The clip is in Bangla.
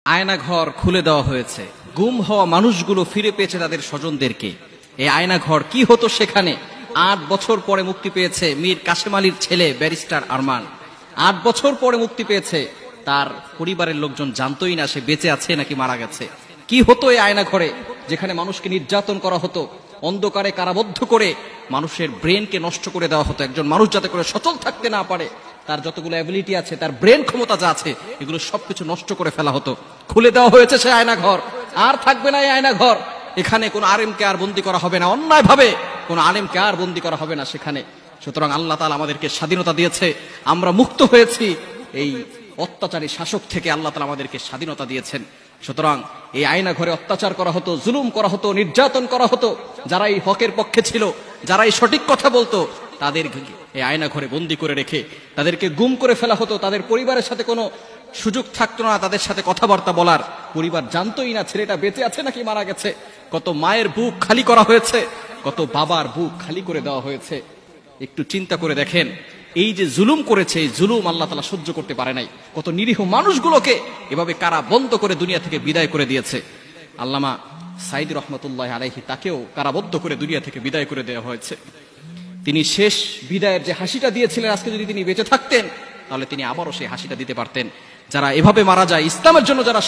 আয়নাঘর খুলে দেওয়া হয়েছে। গুম হওয়া মানুষগুলো ফিরে পেয়েছে তাদের স্বজনদেরকে। এই আয়নাঘর কি হতো সেখানে? ৮ বছর পরে মুক্তি পেয়েছে মীর কাসেম আলীর ছেলে ব্যারিস্টার আরমান। ৮ বছর পরে মুক্তি পেয়েছে। তার পরিবারের লোকজন জানতোই না সে বেঁচে আছে নাকি মারা গেছে। কি হতো এই আয়নাঘরে, যেখানে মানুষকে নির্যাতন করা হতো, অন্ধকারে কারাবদ্ধ করে মানুষের ব্রেনকে নষ্ট করে দেওয়া হতো। একজন মানুষ যাতে করে সচল থাকতে না পারে, তার যতগুলো অ্যাবিলিটি আছে, তার ব্রেন ক্ষমতা যা আছে, এগুলো সবকিছু নষ্ট করে ফেলা হতো। খুলে দেওয়া হয়েছে সে আয়নাঘর। আর থাকবে না এই আয়নাঘর। এখানে কোন আলেমকে আর বন্দী করা হবে না, অন্যায় ভাবে কোন আলেমকে আর বন্দী করা হবে না সেখানে। সুতরাং আল্লাহ তাআলা আমাদেরকে স্বাধীনতা দিয়েছে, আমরা মুক্ত হয়েছি এই অত্যাচারী শাসক থেকে। আল্লাহ তাআলা আমাদেরকে স্বাধীনতা দিয়েছেন। সুতরাং এই আয়না ঘরে অত্যাচার করা হতো, জুলুম করা হতো, নির্যাতন করা হতো। যারা এই হকের পক্ষে ছিল, যারা এই সঠিক কথা বলতো, তাদের এই আয়না ঘরে বন্দী করে রেখে তাদেরকে গুম করে ফেলা হতো। তাদের পরিবারের সাথে কোনো সুযোগ থাকতো না তাদের সাথে কথাবার্তা বলার। পরিবার জানতোই না ছেলেটা বেঁচে আছে নাকি মারা গেছে। কত মায়ের বুক খালি করা হয়েছে, কত বাবার বুক খালি করে দেওয়া হয়েছে। একটু চিন্তা করে দেখেন, এই যে জুলুম করেছে, এই জুলুম আল্লাহ তাআলা সহ্য করতে পারে নাই। কত নিরীহ মানুষগুলোকে এভাবে কারা বন্ধ করে দুনিয়া থেকে বিদায় করে দিয়েছে। আল্লামা সাঈদী রহমতুল্লাহ আলাইহি, তাকেও কারাবদ্ধ করে দুনিয়া থেকে বিদায় করে দেওয়া হয়েছে। তিনি শেষ বিদায়ের যে হাসিটা দিয়েছিলেন, আজকে যদি তিনি বেঁচে থাকতেন তাহলে তিনি আবারও সেই হাসিটা দিতে পারতেন। যারা এভাবে মারা যায় ইসলামের জন্য, যারা